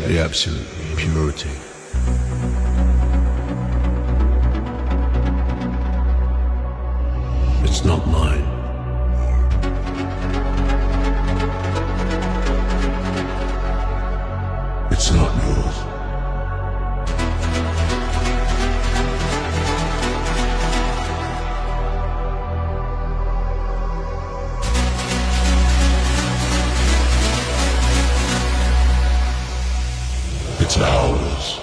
the absolute purity. It's not mine. It's not yours. It's ours.